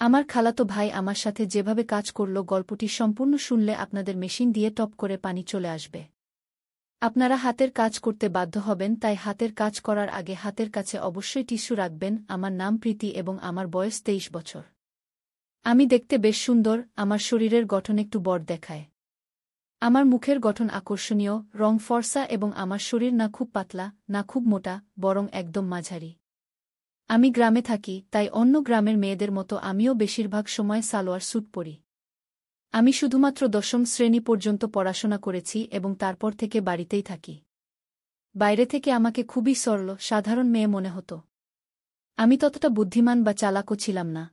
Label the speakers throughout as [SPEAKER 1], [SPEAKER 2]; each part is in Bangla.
[SPEAKER 1] আমার খালাতো ভাই আমার সাথে যেভাবে কাজ করল গল্পটি সম্পূর্ণ শুনলে আপনাদের মেশিন দিয়ে টপ করে পানি চলে আসবে। আপনারা হাতের কাজ করতে বাধ্য হবেন, তাই হাতের কাজ করার আগে হাতের কাছে অবশ্যই টিস্যু রাখবেন। আমার নাম প্রীতি এবং আমার বয়স 23 বছর। আমি দেখতে বেশ সুন্দর, আমার শরীরের গঠন একটু বড় দেখায়। আমার মুখের গঠন আকর্ষণীয়, রং ফর্সা এবং আমার শরীর না খুব পাতলা না খুব মোটা, বরং একদম মাঝারি। আমি গ্রামে থাকি, তাই অন্য গ্রামের মেয়েদের মতো আমিও বেশিরভাগ সময় সালোয়ার স্যুট পরি। আমি শুধুমাত্র 10ম শ্রেণী পর্যন্ত পড়াশোনা করেছি এবং তারপর থেকে বাড়িতেই থাকি। বাইরে থেকে আমাকে খুবই সরল, সাধারণ মেয়ে মনে হতো। আমি ততটা বুদ্ধিমান বা চালাকও ছিলাম না।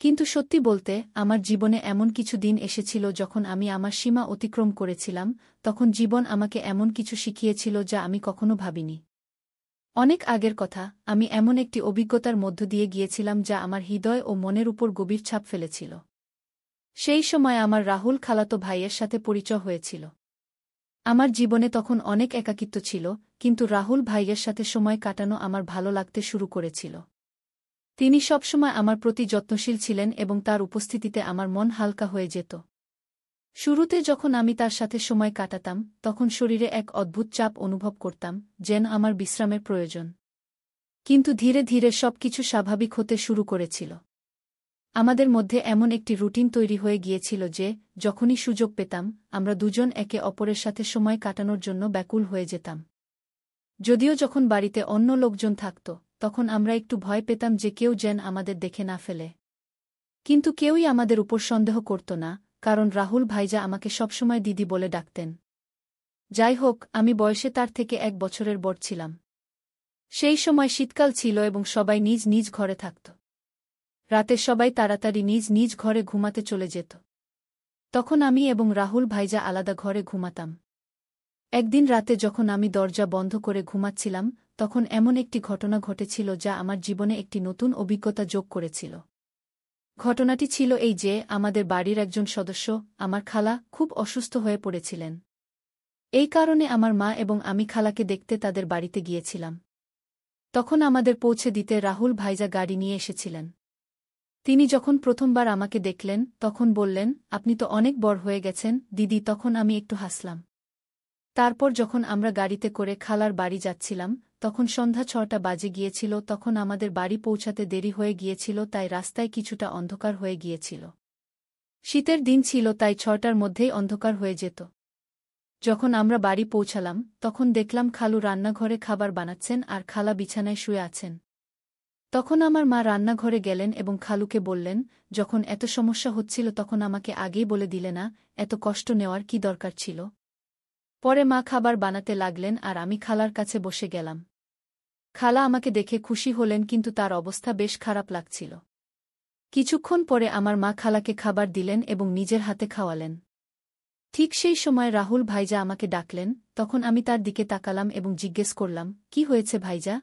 [SPEAKER 1] কিন্তু সত্যি বলতে, আমার জীবনে এমন কিছু দিন এসেছিল যখন আমি আমার সীমা অতিক্রম করেছিলাম। তখন জীবন আমাকে এমন কিছু শিখিয়েছিল যা আমি কখনো ভাবিনি। অনেক আগের কথা, আমি এমন একটি অভিজ্ঞতার মধ্য দিয়ে গিয়েছিলাম যা আমার হৃদয় ও মনের উপর গভীর ছাপ ফেলেছিল। সেই সময় আমার রাহুল খালাতো ভাইয়ের সাথে পরিচয় হয়েছিল। আমার জীবনে তখন অনেক একাকিত্ব ছিল, কিন্তু রাহুল ভাইয়ের সাথে সময় কাটানো আমার ভালো লাগতে শুরু করেছিল। তিনি সবসময় আমার প্রতি যত্নশীল ছিলেন এবং তার উপস্থিতিতে আমার মন হালকা হয়ে যেত। শুরুতে যখন আমি তার সাথে সময় কাটাতাম, তখন শরীরে এক অদ্ভুত চাপ অনুভব করতাম, যেন আমার বিশ্রামের প্রয়োজন। কিন্তু ধীরে ধীরে সবকিছু স্বাভাবিক হতে শুরু করেছিল। আমাদের মধ্যে এমন একটি রুটিন তৈরি হয়ে গিয়েছিল যে, যখনই সুযোগ পেতাম, আমরা দুজন একে অপরের সাথে সময় কাটানোর জন্য ব্যাকুল হয়ে যেতাম। যদিও যখন বাড়িতে অন্য লোকজন থাকত, তখন আমরা একটু ভয় পেতাম যে কেউ যেন আমাদের দেখে না ফেলে। কিন্তু কেউই আমাদের উপর সন্দেহ করত না, কারণ রাহুল ভাইজা আমাকে সবসময় দিদি বলে ডাকতেন। যাই হোক, আমি বয়সে তার থেকে 1 বছরের বড় ছিলাম। সেই সময় শীতকাল ছিল এবং সবাই নিজ নিজ ঘরে থাকত। রাতে সবাই তাড়াতাড়ি নিজ নিজ ঘরে ঘুমাতে চলে যেত। তখন আমি এবং রাহুল ভাইজা আলাদা ঘরে ঘুমাতাম। একদিন রাতে যখন আমি দরজা বন্ধ করে ঘুমাচ্ছিলাম, তখন এমন একটি ঘটনা ঘটেছিল যা আমার জীবনে একটি নতুন অভিজ্ঞতা যোগ করেছিল। ঘটনাটি ছিল এই যে, আমাদের বাড়ির একজন সদস্য, আমার খালা, খুব অসুস্থ হয়ে পড়েছিলেন। এই কারণে আমার মা এবং আমি খালাকে দেখতে তাদের বাড়িতে গিয়েছিলাম। তখন আমাদের পৌঁছে দিতে রাহুল ভাইজা গাড়ি নিয়ে এসেছিলেন। তিনি যখন প্রথমবার আমাকে দেখলেন, তখন বললেন, আপনি তো অনেক বড় হয়ে গেছেন দিদি। তখন আমি একটু হাসলাম। তারপর যখন আমরা গাড়িতে করে খালার বাড়ি যাচ্ছিলাম, তখন সন্ধ্যা 6টা বাজে গিয়েছিল। তখন আমাদের বাড়ি পৌঁছাতে দেরি হয়ে গিয়েছিল, তাই রাস্তায় কিছুটা অন্ধকার হয়ে গিয়েছিল। শীতের দিন ছিল, তাই 6টার মধ্যেই অন্ধকার হয়ে যেত। যখন আমরা বাড়ি পৌঁছালাম, তখন দেখলাম খালু রান্নাঘরে খাবার বানাচ্ছেন আর খালা বিছানায় শুয়ে আছেন। তখন আমার মা রান্নাঘরে গেলেন এবং খালুকে বললেন, যখন এত সমস্যা হচ্ছিল তখন আমাকে আগেই বলে দিলে না, এত কষ্ট নেওয়ার কি দরকার ছিল। পরে মা খাবার বানাতে লাগলেন আর আমি খালার কাছে বসে গেলাম। খালা আমাকে দেখে খুশি হলেন, কিন্তু তার অবস্থা বেশ খারাপ লাগছিল। কিছুক্ষণ পরে আমার মা খালাকে খাবার দিলেন এবং নিজের হাতে খাওয়ালেন। ঠিক সেই সময় রাহুল ভাইজা আমাকে ডাকলেন। তখন আমি তার দিকে তাকালাম এবং জিজ্ঞেস করলাম, কি হয়েছে ভাইজা?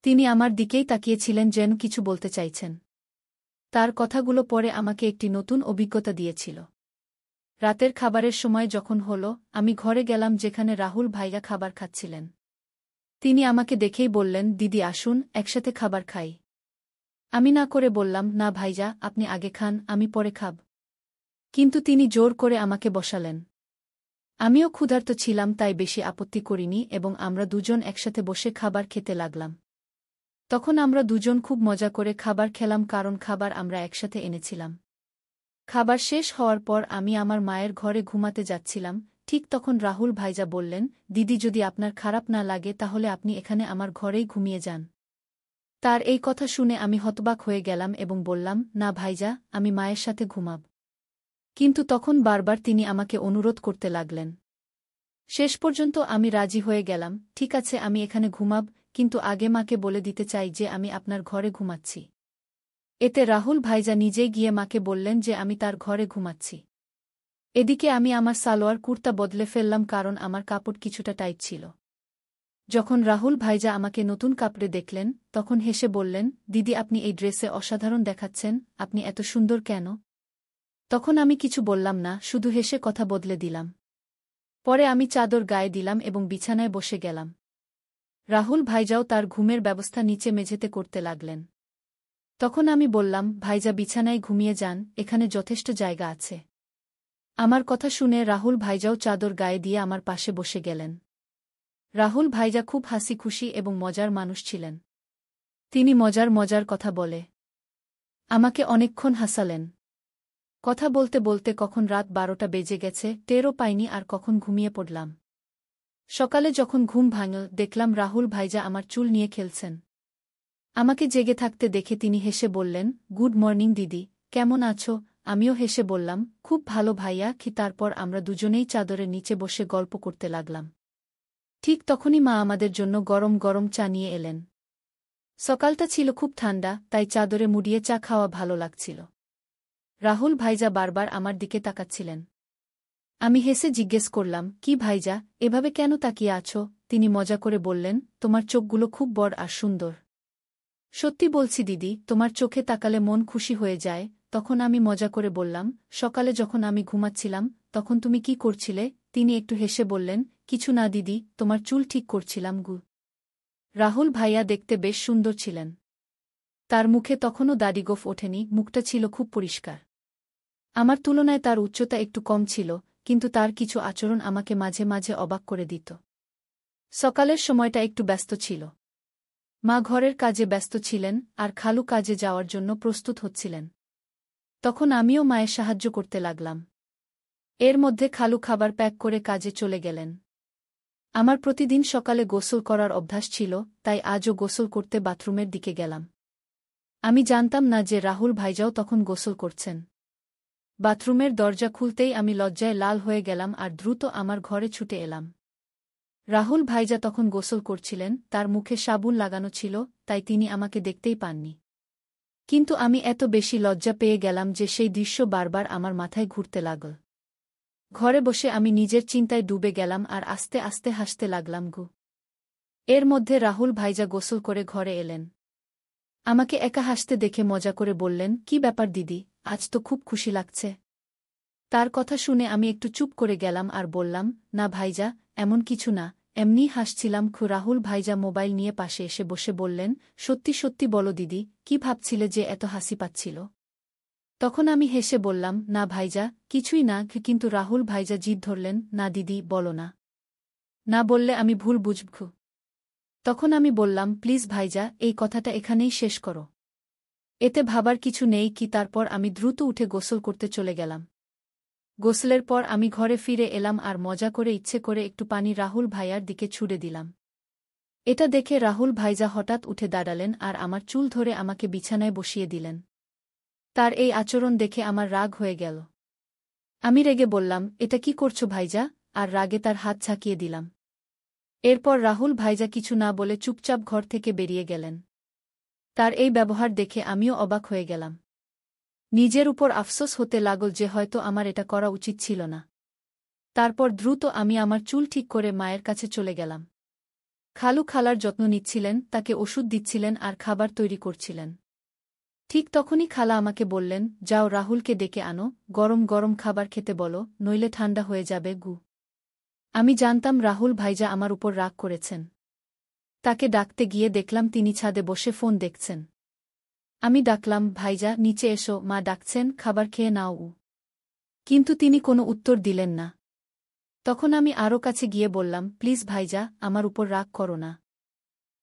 [SPEAKER 1] তিনি আমার দিকেই তাকিয়েছিলেন, যেন কিছু বলতে চাইছেন। তার কথাগুলো পরে আমাকে একটি নতুন অভিজ্ঞতা দিয়েছিল। রাতের খাবারের সময় যখন হল, আমি ঘরে গেলাম যেখানে রাহুল ভাইয়া খাবার খাচ্ছিলেন। তিনি আমাকে দেখেই বললেন, দিদি আসুন, একসাথে খাবার খাই। আমি না করে বললাম, না ভাইজা, আপনি আগে খান, আমি পরে খাব। কিন্তু তিনি জোর করে আমাকে বসালেন। আমিও ক্ষুধার্ত ছিলাম, তাই বেশি আপত্তি করিনি এবং আমরা দুজন একসাথে বসে খাবার খেতে লাগলাম। তখন আমরা দুজন খুব মজা করে খাবার খেলাম, কারণ খাবার আমরা একসাথে এনেছিলাম। খাবার শেষ হওয়ার পর আমি আমার মায়ের ঘরে ঘুমাতে যাচ্ছিলাম। ঠিক তখন রাহুল ভাইজা বললেন, দিদি যদি আপনার খারাপ না লাগে তাহলে আপনি এখানে আমার ঘরেই ঘুমিয়ে যান। তার এই কথা শুনে আমি হতবাক হয়ে গেলাম এবং বললাম, না ভাইজা, আমি মায়ের সাথে ঘুমাব। কিন্তু তখন বারবার তিনি আমাকে অনুরোধ করতে লাগলেন। শেষ পর্যন্ত আমি রাজি হয়ে গেলাম, ঠিক আছে, আমি এখানে ঘুমাব, কিন্তু আগে মাকে বলে দিতে চাই যে আমি আপনার ঘরে ঘুমাচ্ছি। এতে রাহুল ভাইজা নিজেই গিয়ে মাকে বললেন যে আমি তার ঘরে ঘুমাচ্ছি। এদিকে আমি আমার সালোয়ার কুর্তা বদলে ফেললাম, কারণ আমার কাপড় কিছুটা টাইট ছিল। যখন রাহুল ভাইজা আমাকে নতুন কাপড়ে দেখলেন, তখন হেসে বললেন, দিদি আপনি এই ড্রেসে অসাধারণ দেখাচ্ছেন, আপনি এত সুন্দর কেন? তখন আমি কিছু বললাম না, শুধু হেসে কথা বদলে দিলাম। পরে আমি চাদর গায়ে দিলাম এবং বিছানায় বসে গেলাম। রাহুল ভাইজাও তার ঘুমের ব্যবস্থা নিচে মেঝেতে করতে লাগলেন। তখন আমি বললাম, ভাইজা বিছানায় ঘুমিয়ে যান, এখানে যথেষ্ট জায়গা আছে। আমার কথা শুনে রাহুল ভাইজাও চাদর গায়ে দিয়ে আমার পাশে বসে গেলেন। রাহুল ভাইজা খুব হাসি খুশি এবং মজার মানুষ ছিলেন। তিনি মজার মজার কথা বলে আমাকে অনেকক্ষণ হাসালেন। কথা বলতে বলতে কখন রাত 12টা বেজে গেছে টেরও পাইনি আর কখন ঘুমিয়ে পড়লাম। সকালে যখন ঘুম ভাঙল দেখলাম রাহুল ভাইজা আমার চুল নিয়ে খেলছেন। আমাকে জেগে থাকতে দেখে তিনি হেসে বললেন, গুড মর্নিং দিদি, কেমন আছো? আমিও হেসে বললাম, খুব ভালো ভাইয়া কি। তারপর আমরা দুজনেই চাদরের নিচে বসে গল্প করতে লাগলাম। ঠিক তখনই মা আমাদের জন্য গরম গরম চা নিয়ে এলেন। সকালটা ছিল খুব ঠান্ডা, তাই চাদরে মুড়িয়ে চা খাওয়া ভালো লাগছিল। রাহুল ভাইজা বারবার আমার দিকে তাকাচ্ছিলেন। আমি হেসে জিজ্ঞেস করলাম, কি ভাইজা, এভাবে কেন তাকিয়ে আছো? তিনি মজা করে বললেন, তোমার চোখগুলো খুব বড় আর সুন্দর। সত্যি বলছি দিদি, তোমার চোখে তাকালে মন খুশি হয়ে যায়। তখন আমি মজা করে বললাম, সকালে যখন আমি ঘুমাচ্ছিলাম তখন তুমি কি করছিলে? তিনি একটু হেসে বললেন, কিছু না দিদি, তোমার চুল ঠিক করছিলাম গু। রাহুল ভাইয়া দেখতে বেশ সুন্দর ছিলেন। তার মুখে তখনও দাড়ি-গোঁফ ওঠেনি, মুখটা ছিল খুব পরিষ্কার। আমার তুলনায় তার উচ্চতা একটু কম ছিল, কিন্তু তার কিছু আচরণ আমাকে মাঝে মাঝে অবাক করে দিত। সকালের সময়টা একটু ব্যস্ত ছিল। মা ঘরের কাজে ব্যস্ত ছিলেন আর খালু কাজে যাওয়ার জন্য প্রস্তুত হচ্ছিলেন। তখন আমিও মায়ের সাহায্য করতে লাগলাম। এর মধ্যে খালু খাবার প্যাক করে কাজে চলে গেলেন। আমার প্রতিদিন সকালে গোসল করার অভ্যাস ছিল, তাই আজও গোসল করতে বাথরুমের দিকে গেলাম। আমি জানতাম না যে রাহুল ভাইজাও তখন গোসল করছেন। বাথরুমের দরজা খুলতেই আমি লজ্জায় লাল হয়ে গেলাম আর দ্রুত আমার ঘরে ছুটে এলাম। রাহুল ভাইজা তখন গোসল করছিলেন, তার মুখে সাবুন লাগানো ছিল, তাই তিনি আমাকে দেখতেই পাননি। কিন্তু আমি এত বেশি লজ্জা পেয়ে গেলাম যে সেই দৃশ্য বারবার আমার মাথায় ঘুরতে লাগল। ঘরে বসে আমি নিজের চিন্তায় ডুবে গেলাম আর আস্তে আস্তে হাসতে লাগলাম গু। এর মধ্যে রাহুল ভাইজা গোসল করে ঘরে এলেন। আমাকে একা হাসতে দেখে মজা করে বললেন, কি ব্যাপার দিদি, আজ তো খুব খুশি লাগছে। তার কথা শুনে আমি একটু চুপ করে গেলাম আর বললাম, না ভাইজা, এমন কিছু না, এমনিই হাসছিলাম। রাহুল ভাইজা মোবাইল নিয়ে পাশে এসে বসে বললেন, সত্যি সত্যি বলো দিদি, কি ভাবছিলে যে এত হাসি পাচ্ছিল? তখন আমি হেসে বললাম, না ভাইজা, কিছুই না। কিন্তু রাহুল ভাইজা জিদ ধরলেন, না দিদি, বলো না। না বললে আমি ভুল বুঝব। তখন আমি বললাম, প্লিজ ভাইজা, এই কথাটা এখানেই শেষ করো। এতে ভাবার কিছু নেই কি। তারপর আমি দ্রুত উঠে গোসল করতে চলে গেলাম। গোসলের পর আমি ঘরে ফিরে এলাম আর মজা করে ইচ্ছে করে একটু পানি রাহুল ভাইয়ার দিকে ছুড়ে দিলাম। এটা দেখে রাহুল ভাইজা হঠাৎ উঠে দাঁড়ালেন আর আমার চুল ধরে আমাকে বিছানায় বসিয়ে দিলেন। তার এই আচরণ দেখে আমার রাগ হয়ে গেল। আমি রেগে বললাম, এটা কি করছো ভাইজা? আর রাগে তার হাত ছাকিয়ে দিলাম। এরপর রাহুল ভাইজা কিছু না বলে চুপচাপ ঘর থেকে বেরিয়ে গেলেন। তার এই ব্যবহার দেখে আমিও অবাক হয়ে গেলাম। নিজের উপর আফসোস হতে লাগল যে হয়তো আমার এটা করা উচিত ছিল না। তারপর দ্রুত আমি আমার চুল ঠিক করে মায়ের কাছে চলে গেলাম। খালু খালার যত্ন নিচ্ছিলেন, তাকে ওষুধ দিচ্ছিলেন আর খাবার তৈরি করছিলেন। ঠিক তখনই খালা আমাকে বললেন, যাও রাহুলকে ডেকে আনো, গরম গরম খাবার খেতে বলো, নইলে ঠান্ডা হয়ে যাবে গু। আমি জানতাম রাহুল ভাইজা আমার উপর রাগ করেছেন। তাকে ডাকতে গিয়ে দেখলাম তিনি ছাদে বসে ফোন দেখছেন। আমি ডাকলাম, ভাইজা নিচে এসো, মা ডাকছেন, খাবার খেয়ে নাও। কিন্তু তিনি কোনো উত্তর দিলেন না। তখন আমি আরও কাছে গিয়ে বললাম, প্লিজ ভাইজা, আমার উপর রাগ করো না।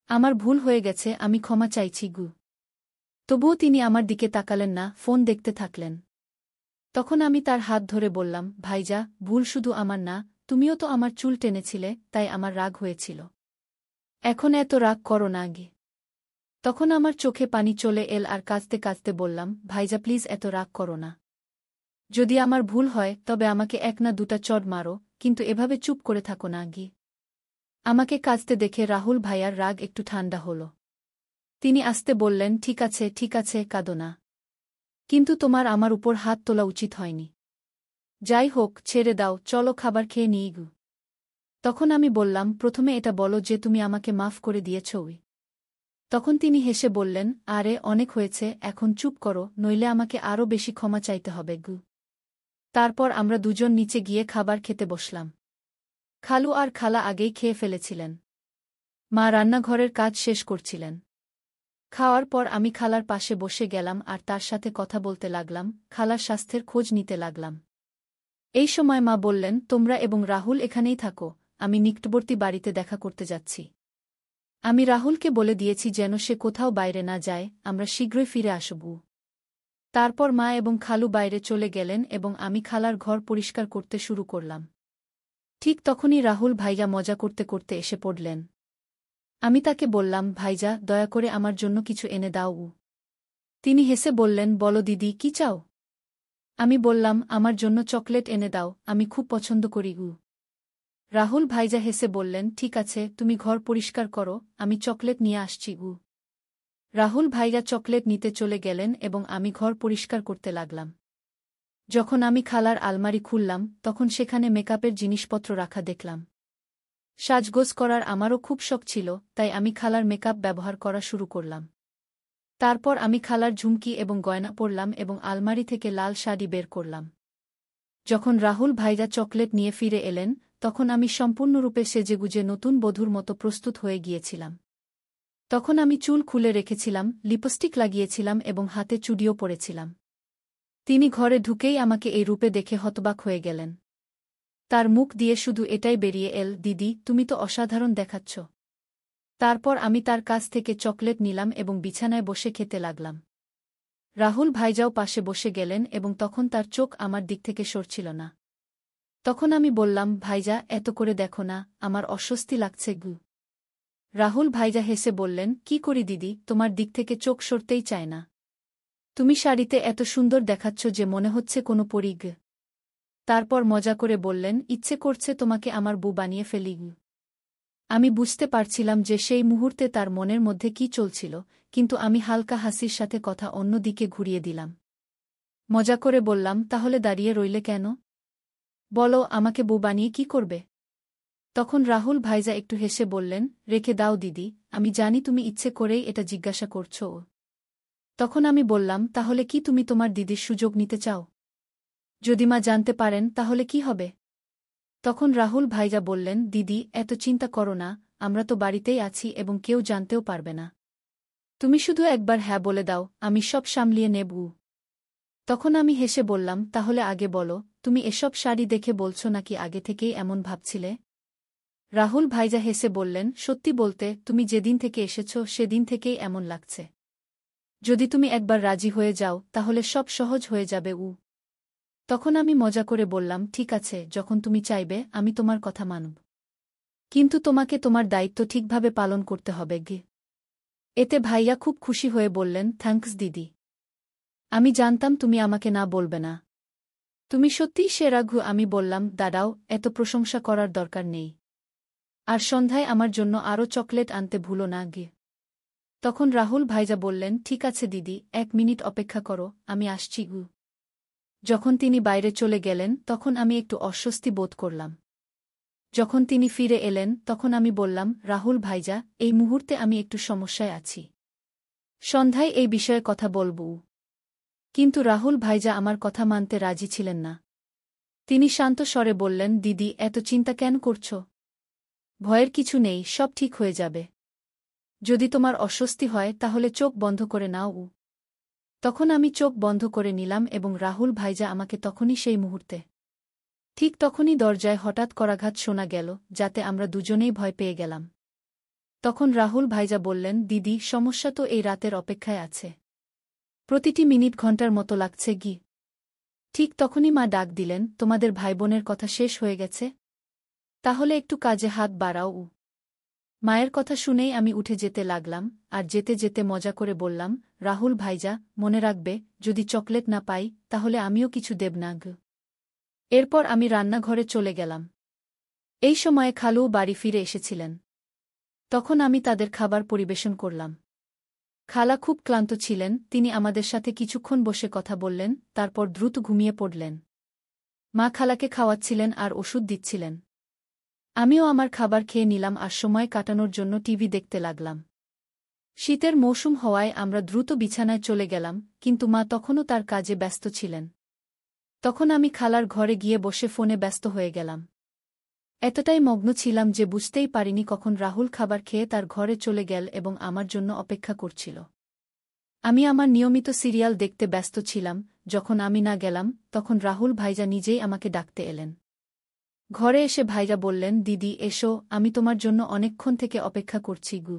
[SPEAKER 1] আমার ভুল হয়ে গেছে, আমি ক্ষমা চাইছি গু। তবুও তিনি আমার দিকে তাকালেন না, ফোন দেখতে থাকলেন। তখন আমি তার হাত ধরে বললাম, ভাইজা, ভুল শুধু আমার না, তুমিও তো আমার চুল টেনেছিলে, তাই আমার রাগ হয়েছিল। এখন এত রাগ করো না গে। তখন আমার চোখে পানি চলে এল আর কাঁদতে কাঁদতে বললাম, ভাইজা প্লিজ এত রাগ করো না। যদি আমার ভুল হয় তবে আমাকে এক না দুটা চড় মারো, কিন্তু এভাবে চুপ করে থাকো না গি। আমাকে কাঁদতে দেখে রাহুল ভাইয়ার রাগ একটু ঠান্ডা হল। তিনি আস্তে বললেন, ঠিক আছে, কাঁদো না। কিন্তু তোমার আমার উপর হাত তোলা উচিত হয়নি। যাই হোক, ছেড়ে দাও, চলো খাবার খেয়ে নিই গু। তখন আমি বললাম, প্রথমে এটা বলো যে তুমি আমাকে মাফ করে দিয়েছ। তখন তিনি হেসে বললেন, আরে অনেক হয়েছে, এখন চুপ করো, নইলে আমাকে আরও বেশি ক্ষমা চাইতে হবে গু। তারপর আমরা দুজন নিচে গিয়ে খাবার খেতে বসলাম। খালু আর খালা আগেই খেয়ে ফেলেছিলেন। মা রান্নাঘরের কাজ শেষ করছিলেন। খাওয়ার পর আমি খালার পাশে বসে গেলাম আর তার সাথে কথা বলতে লাগলাম, খালার স্বাস্থ্যের খোঁজ নিতে লাগলাম। এই সময় মা বললেন, তোমরা এবং রাহুল এখানেই থাকো, আমি নিকটবর্তী বাড়িতে দেখা করতে যাচ্ছি। আমি রাহুলকে বলে দিয়েছি যেন সে কোথাও বাইরে না যায়, আমরা শীঘ্রই ফিরে আসব। তারপর মা এবং খালু বাইরে চলে গেলেন এবং আমি খালার ঘর পরিষ্কার করতে শুরু করলাম। ঠিক তখনই রাহুল ভাইয়া মজা করতে করতে এসে পড়লেন। আমি তাকে বললাম, ভাইজা, দয়া করে আমার জন্য কিছু এনে দাও। তিনি হেসে বললেন, বলো দিদি, কি চাও? আমি বললাম, আমার জন্য চকলেট এনে দাও, আমি খুব পছন্দ করি। রাহুল ভাইজা হেসে বললেন, ঠিক আছে, তুমি ঘর পরিষ্কার করো, আমি চকলেট নিয়ে আসছি। রাহুল ভাইয়া চকলেট নিতে চলে গেলেন এবং আমি ঘর পরিষ্কার করতে লাগলাম। যখন আমি খালার আলমারি খুললাম, তখন সেখানে মেকআপের জিনিসপত্র রাখা দেখলাম। সাজগোজ করার আমারও খুব শখ ছিল, তাই আমি খালার মেকআপ ব্যবহার করা শুরু করলাম। তারপর আমি খালার ঝুমকি এবং গয়না পরলাম এবং আলমারি থেকে লাল শাড়ি বের করলাম। যখন রাহুল ভাইয়া চকলেট নিয়ে ফিরে এলেন, তখন আমি সম্পূর্ণরূপে সেজেগুজে নতুন বধূর মতো প্রস্তুত হয়ে গিয়েছিলাম। তখন আমি চুল খুলে রেখেছিলাম, লিপস্টিক লাগিয়েছিলাম এবং হাতে চুড়িও পরেছিলাম। তিনি ঘরে ঢুকেই আমাকে এই রূপে দেখে হতবাক হয়ে গেলেন। তার মুখ দিয়ে শুধু এটাই বেরিয়ে এল, দিদি, তুমি তো অসাধারণ দেখাচ্ছ। তারপর আমি তার কাছ থেকে চকলেট নিলাম এবং বিছানায় বসে খেতে লাগলাম। রাহুল ভাইজাও পাশে বসে গেলেন এবং তখন তার চোখ আমার দিক থেকে সরছিল না। তখন আমি বললাম, ভাইজা, এত করে দেখো না, আমার অস্বস্তি লাগছে। রাহুল ভাইজা হেসে বললেন, কি করি দিদি, তোমার দিক থেকে চোখ সরতেই চায় না। তুমি শাড়িতে এত সুন্দর দেখাচ্ছ যে মনে হচ্ছে কোনো পরী। তারপর মজা করে বললেন, ইচ্ছে করছে তোমাকে আমার বউ বানিয়ে ফেলি। আমি বুঝতে পারছিলাম যে সেই মুহূর্তে তার মনের মধ্যে কি চলছিল, কিন্তু আমি হালকা হাসির সাথে কথা অন্য দিকে ঘুরিয়ে দিলাম। মজা করে বললাম, তাহলে দাঁড়িয়ে রইলে কেন? বলো, আমাকে বউ বানিয়ে কি করবে? তখন রাহুল ভাইজা একটু হেসে বললেন, রেখে দাও দিদি, আমি জানি তুমি ইচ্ছে করেই এটা জিজ্ঞাসা করছো। তখন আমি বললাম, তাহলে কি তুমি তোমার দিদির সুযোগ নিতে চাও? যদি মা জানতে পারেন তাহলে কি হবে? তখন রাহুল ভাইজা বললেন, দিদি, এত চিন্তা করো না, আমরা তো বাড়িতেই আছি এবং কেউ জানতেও পারবে না। তুমি শুধু একবার হ্যাঁ বলে দাও, আমি সব সামলিয়ে নেব। তখন আমি হেসে বললাম, তাহলে আগে বলো, তুমি এসব শাড়ি দেখে বলছো নাকি আগে থেকেই এমন ভাবছিলে? রাহুল ভাইজা হেসে বললেন, সত্যি বলতে, তুমি যেদিন থেকে এসেছ সেদিন থেকেই এমন লাগছে। যদি তুমি একবার রাজি হয়ে যাও তাহলে সব সহজ হয়ে যাবে। তখন আমি মজা করে বললাম, ঠিক আছে, যখন তুমি চাইবে আমি তোমার কথা মানব। কিন্তু তোমাকে তোমার দায়িত্ব ঠিকভাবে পালন করতে হবে। এতে ভাইয়া খুব খুশি হয়ে বললেন, থ্যাঙ্কস দিদি। আমি জানতাম তুমি আমাকে না বলবে না। তুমি সত্যিই সেরা। আমি বললাম, দাঁড়াও, এত প্রশংসা করার দরকার নেই। আর সন্ধ্যায় আমার জন্য আরও চকলেট আনতে ভুলো না। তখন রাহুল ভাইজা বললেন, ঠিক আছে দিদি, 1 মিনিট অপেক্ষা করো, আমি আসছি। যখন তিনি বাইরে চলে গেলেন তখন আমি একটু অস্বস্তি বোধ করলাম। যখন তিনি ফিরে এলেন তখন আমি বললাম, রাহুল ভাইজা, এই মুহূর্তে আমি একটু সমস্যায় আছি। সন্ধ্যায় এই বিষয়ে কথা বলব। কিন্তু রাহুল ভাইজা আমার কথা মানতে রাজি ছিলেন না। তিনি শান্ত স্বরে বললেন, দিদি, এত চিন্তা কেন করছ? ভয়ের কিছু নেই, সব ঠিক হয়ে যাবে। যদি তোমার অস্বস্তি হয় তাহলে চোখ বন্ধ করে নাও। তখন আমি চোখ বন্ধ করে নিলাম এবং রাহুল ভাইজা আমাকে তখনই সেই মুহূর্তে। ঠিক তখনই দরজায় হঠাৎ করাঘাত শোনা গেল, যাতে আমরা দুজনেই ভয় পেয়ে গেলাম। তখন রাহুল ভাইজা বললেন, দিদি, সমস্যা তো এই রাতের অপেক্ষায় আছে। প্রতিটি মিনিট ঘন্টার মতো লাগছে। ঠিক তখনই মা ডাক দিলেন, তোমাদের ভাইবোনের কথা শেষ হয়ে গেছে? তাহলে একটু কাজে হাত বাড়াও। মায়ের কথা শুনেই আমি উঠে যেতে লাগলাম, আর যেতে যেতে মজা করে বললাম, রাহুল ভাইজা, মনে রাখবে, যদি চকলেট না পাই তাহলে আমিও কিছু দেব না। এরপর আমি রান্নাঘরে চলে গেলাম। এই সময়ে খালুও বাড়ি ফিরে এসেছিলেন। তখন আমি তাদের খাবার পরিবেশন করলাম। খালা খুব ক্লান্ত ছিলেন, তিনি আমাদের সাথে কিছুক্ষণ বসে কথা বললেন, তারপর দ্রুত ঘুমিয়ে পড়লেন। মা খালাকে খাওয়াচ্ছিলেন আর ওষুধ দিচ্ছিলেন। আমিও আমার খাবার খেয়ে নিলাম আর সময় কাটানোর জন্য টিভি দেখতে লাগলাম। শীতের মৌসুম হওয়ায় আমরা দ্রুত বিছানায় চলে গেলাম, কিন্তু মা তখনও তার কাজে ব্যস্ত ছিলেন। তখন আমি খালার ঘরে গিয়ে বসে ফোনে ব্যস্ত হয়ে গেলাম। এতটাই মগ্ন ছিলাম যে বুঝতেই পারিনি কখন রাহুল খাবার খেয়ে তার ঘরে চলে গেল এবং আমার জন্য অপেক্ষা করছিল। আমি আমার নিয়মিত সিরিয়াল দেখতে ব্যস্ত ছিলাম। যখন আমি না গেলাম তখন রাহুল ভাইজা নিজেই আমাকে ডাকতে এলেন। ঘরে এসে ভাইজা বললেন, দিদি এসো, আমি তোমার জন্য অনেকক্ষণ থেকে অপেক্ষা করছি গু।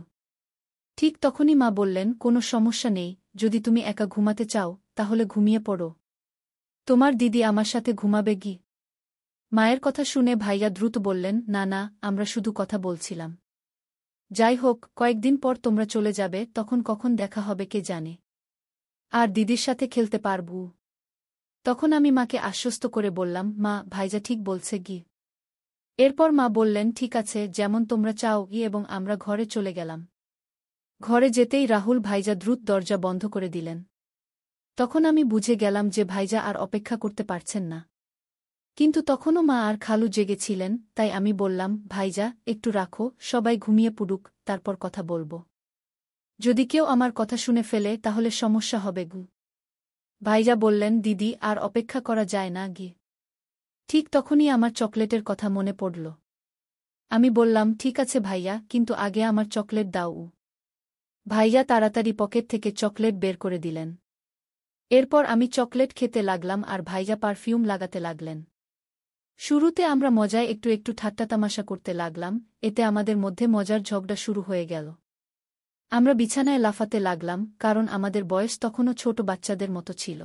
[SPEAKER 1] ঠিক তখনই মা বললেন, কোনো সমস্যা নেই, যদি তুমি একা ঘুমাতে চাও তাহলে ঘুমিয়ে পড়ো, তোমার দিদি আমার সাথে ঘুমাবে গি। মায়ের কথা শুনে ভাইয়া দ্রুত বললেন, না না, আমরা শুধু কথা বলছিলাম। যাই হোক, কয়েকদিন পর তোমরা চলে যাবে, তখন কখন দেখা হবে কে জানে। আর দিদির সাথে খেলতে পারবু। তখন আমি মাকে আশ্বস্ত করে বললাম, মা, ভাইজা ঠিক বলছে গি। এরপর মা বললেন, ঠিক আছে, যেমন তোমরা চাও গি, এবং আমরা ঘরে চলে গেলাম। ঘরে যেতেই রাহুল ভাইজা দ্রুত দরজা বন্ধ করে দিলেন। তখন আমি বুঝে গেলাম যে ভাইজা আর অপেক্ষা করতে পারছেন না। কিন্তু তখনও মা আর খালু জেগেছিলেন, তাই আমি বললাম, ভাইজা একটু রাখো, সবাই ঘুমিয়ে পড়ুক, তারপর কথা বলবো। যদি কেউ আমার কথা শুনে ফেলে তাহলে সমস্যা হবে গু। ভাইজা বললেন, দিদি আর অপেক্ষা করা যায় না গি। ঠিক তখনই আমার চকলেটের কথা মনে পড়ল। আমি বললাম, ঠিক আছে ভাইয়া, কিন্তু আগে আমার চকলেট দাও। ভাইয়া তাড়াতাড়ি পকেট থেকে চকলেট বের করে দিলেন। এরপর আমি চকলেট খেতে লাগলাম আর ভাইজা পারফিউম লাগাতে লাগলেন। শুরুতে আমরা মজায় একটু একটু ঠাট্টাতামাশা করতে লাগলাম, এতে আমাদের মধ্যে মজার ঝগড়া শুরু হয়ে গেল। আমরা বিছানায় লাফাতে লাগলাম, কারণ আমাদের বয়স তখনও ছোট বাচ্চাদের মতো ছিল।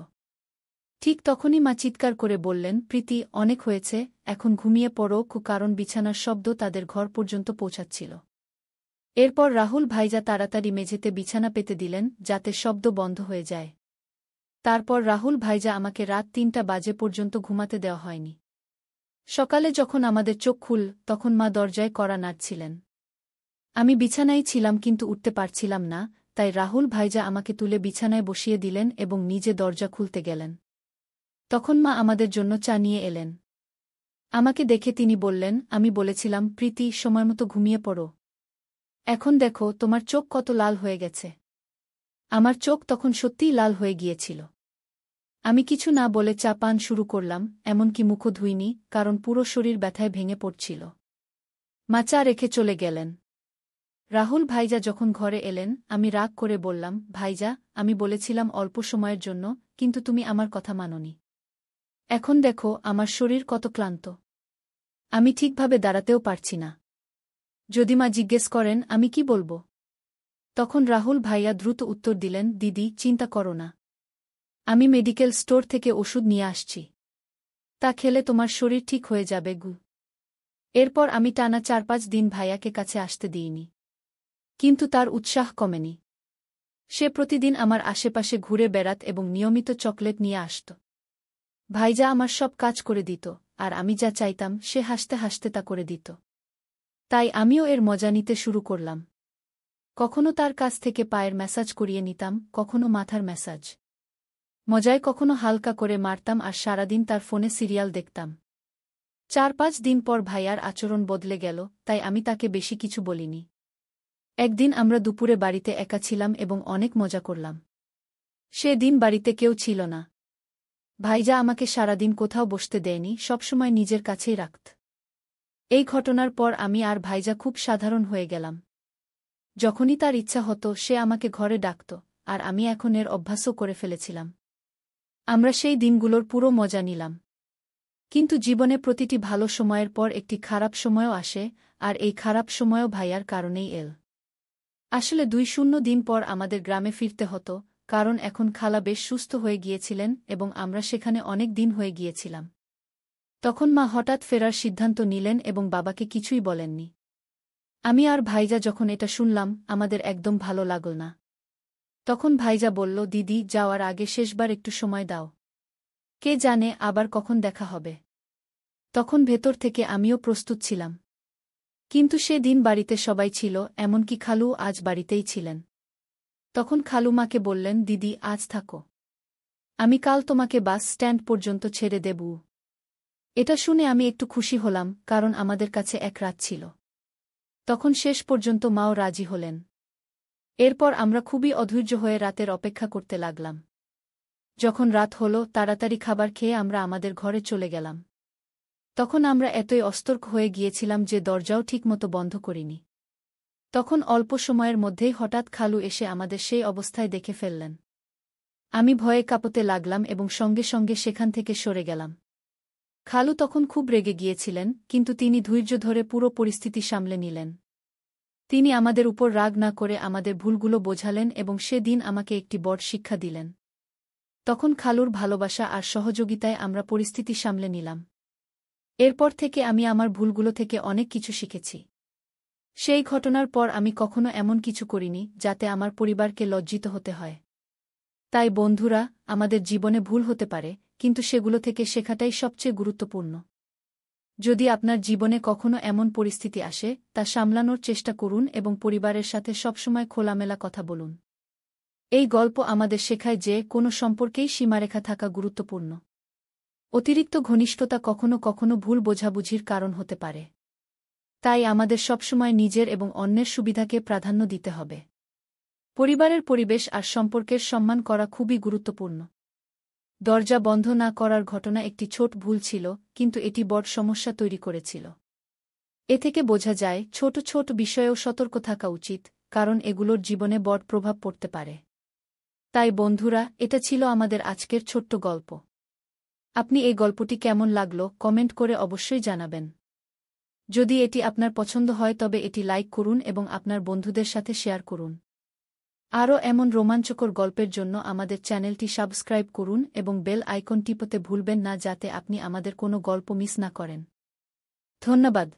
[SPEAKER 1] ঠিক তখনই মা চিৎকার করে বললেন, প্রীতি, অনেক হয়েছে, এখন ঘুমিয়ে পড়ো, কারণ বিছানার শব্দ তাদের ঘর পর্যন্ত পৌঁছাচ্ছিল। এরপর রাহুল ভাইজা তাড়াতাড়ি মেঝেতে বিছানা পেতে দিলেন, যাতে শব্দ বন্ধ হয়ে যায়। তারপর রাহুল ভাইজা আমাকে রাত ৩টা বাজে পর্যন্ত ঘুমাতে দেওয়া হয়নি। সকালে যখন আমাদের চোখ খুল, তখন মা দরজায় কড়া নাড়ছিলেন। আমি বিছানায় ছিলাম কিন্তু উঠতে পারছিলাম না, তাই রাহুল ভাইজা আমাকে তুলে বিছানায় বসিয়ে দিলেন এবং নিজে দরজা খুলতে গেলেন। তখন মা আমাদের জন্য চা নিয়ে এলেন। আমাকে দেখে তিনি বললেন, আমি বলেছিলাম প্রীতি, সময়মতো ঘুমিয়ে পড়ো। এখন দেখো তোমার চোখ কত লাল হয়ে গেছে। আমার চোখ তখন সত্যিই লাল হয়ে গিয়েছিল। আমি কিছু না বলে চা পান শুরু করলাম, এমনকি মুখও ধুইনি, কারণ পুরো শরীর ব্যথায় ভেঙে পড়ছিল। মা চা রেখে চলে গেলেন। রাহুল ভাইজা যখন ঘরে এলেন, আমি রাগ করে বললাম, ভাইজা, আমি বলেছিলাম অল্প সময়ের জন্য, কিন্তু তুমি আমার কথা মানোনি। এখন দেখো আমার শরীর কত ক্লান্ত। আমি ঠিকভাবে দাঁড়াতেও পারছি না। যদি মা জিজ্ঞেস করেন আমি কি বলবো? তখন রাহুল ভাইয়া দ্রুত উত্তর দিলেন, দিদি, চিন্তা করো না। আমি মেডিকেল স্টোর থেকে ওষুধ নিয়ে আসছি। তা খেলে তোমার শরীর ঠিক হয়ে যাবে গু। এরপর আমি টানা ৪-৫ দিন ভাইয়াকে কাছে আসতে দিইনি। কিন্তু তার উৎসাহ কমেনি। সে প্রতিদিন আমার আশেপাশে ঘুরে বেড়াত এবং নিয়মিত চকলেট নিয়ে আসত। ভাইজা আমার সব কাজ করে দিত, আর আমি যা চাইতাম সে হাসতে হাসতে তা করে দিত। তাই আমিও এর মজা নিতে শুরু করলাম। কখনো তার কাছ থেকে পায়ের ম্যাসাজ করিয়ে নিতাম, কখনো মাথার ম্যাসাজ। মজায় কখনো হালকা করে মারতাম আর সারাদিন তার ফোনে সিরিয়াল দেখতাম। ৪-৫ দিন পর ভাইয়ার আচরণ বদলে গেল, তাই আমি তাকে বেশি কিছু বলিনি। একদিন আমরা দুপুরে বাড়িতে একা ছিলাম এবং অনেক মজা করলাম। সে দিন বাড়িতে কেউ ছিল না। ভাইজা আমাকে সারাদিন কোথাও বসতে দেয়নি, সবসময় নিজের কাছেই রাখত। এই ঘটনার পর আমি আর ভাইজা খুব সাধারণ হয়ে গেলাম। যখনই তার ইচ্ছা হতো সে আমাকে ঘরে ডাকত, আর আমি এখন এর অভ্যাসও করে ফেলেছিলাম। আমরা সেই দিনগুলোর পুরো মজা নিলাম। কিন্তু জীবনে প্রতিটি ভালো সময়ের পর একটি খারাপ সময়ও আসে, আর এই খারাপ সময়ও ভাইয়ার কারণেই এল। আসলে ২-০ দিন পর আমাদের গ্রামে ফিরতে হতো, কারণ এখন খালা বেশ সুস্থ হয়ে গিয়েছিলেন এবং আমরা সেখানে অনেক দিন হয়ে গিয়েছিলাম। তখন মা হঠাৎ ফেরার সিদ্ধান্ত নিলেন এবং বাবাকে কিছুই বলেননি। আমি আর ভাইজা যখন এটা শুনলাম, আমাদের একদম ভালো লাগল না। তখন ভাইজা বলল, দিদি, যাওয়ার আগে শেষবার একটু সময় দাও। কে জানে আবার কখন দেখা হবে। তখন ভেতর থেকে আমিও প্রস্তুত ছিলাম। কিন্তু সে দিন বাড়িতে সবাই ছিল, এমনকি খালু আজ বাড়িতেই ছিলেন। তখন খালু মাকে বললেন, দিদি, আজ থাকো। আমি কাল তোমাকে বাস স্ট্যান্ড পর্যন্ত ছেড়ে দেব। এটা শুনে আমি একটু খুশি হলাম, কারণ আমাদের কাছে এক রাত ছিল। তখন শেষ পর্যন্ত মাও রাজি হলেন। এরপর আমরা খুবই অধৈর্য হয়ে রাতের অপেক্ষা করতে লাগলাম। যখন রাত হল, তাড়াতাড়ি খাবার খেয়ে আমরা আমাদের ঘরে চলে গেলাম। তখন আমরা এতই অস্তর্ক হয়ে গিয়েছিলাম যে দরজাও ঠিকমতো বন্ধ করিনি। তখন অল্প সময়ের মধ্যেই হঠাৎ খালু এসে আমাদের সেই অবস্থায় দেখে ফেললেন। আমি ভয়ে কাঁপতে লাগলাম এবং সঙ্গে সঙ্গে সেখান থেকে সরে গেলাম। খালু তখন খুব রেগে গিয়েছিলেন, কিন্তু তিনি ধৈর্য ধরে পুরো পরিস্থিতি সামলে নিলেন। তিনি আমাদের উপর রাগ না করে আমাদের ভুলগুলো বোঝালেন এবং সে দিন আমাকে একটি বড় শিক্ষা দিলেন। তখন খালুর ভালোবাসা আর সহযোগিতায় আমরা পরিস্থিতি সামলে নিলাম। এরপর থেকে আমি আমার ভুলগুলো থেকে অনেক কিছু শিখেছি। সেই ঘটনার পর আমি কখনো এমন কিছু করিনি যাতে আমার পরিবারকে লজ্জিত হতে হয়। তাই বন্ধুরা, আমাদের জীবনে ভুল হতে পারে, কিন্তু সেগুলো থেকে শেখাটাই সবচেয়ে গুরুত্বপূর্ণ। যদি আপনার জীবনে কখনো এমন পরিস্থিতি আসে, তা সামলানোর চেষ্টা করুন এবং পরিবারের সাথে সবসময় খোলামেলা কথা বলুন। এই গল্প আমাদের শেখায় যে কোনো সম্পর্কেই সীমারেখা থাকা গুরুত্বপূর্ণ। অতিরিক্ত ঘনিষ্ঠতা কখনো কখনো ভুল বোঝাবুঝির কারণ হতে পারে। তাই আমাদের সবসময় নিজের এবং অন্যের সুবিধাকে প্রাধান্য দিতে হবে। পরিবারের পরিবেশ আর সম্পর্কের সম্মান করা খুবই গুরুত্বপূর্ণ। দরজা বন্ধ না করার ঘটনা একটি ছোট ভুল ছিল, কিন্তু এটি বড় সমস্যা তৈরি করেছিল। এ থেকে বোঝা যায় ছোট ছোট বিষয়েও সতর্ক থাকা উচিত, কারণ এগুলোর জীবনে বড় প্রভাব পড়তে পারে। তাই বন্ধুরা, এটা ছিল আমাদের আজকের ছোট্ট গল্প। আপনি এই গল্পটি কেমন লাগলো কমেন্ট করে অবশ্যই জানাবেন। যদি এটি আপনার পছন্দ হয় তবে এটি লাইক করুন এবং আপনার বন্ধুদের সাথে শেয়ার করুন। আরও এমন রোমাঞ্চকর গল্পের জন্য আমাদের চ্যানেলটি সাবস্ক্রাইব করুন এবং বেল আইকন টিপতে ভুলবেন না যাতে আপনি আমাদের কোনো গল্প মিস না করেন। ধন্যবাদ।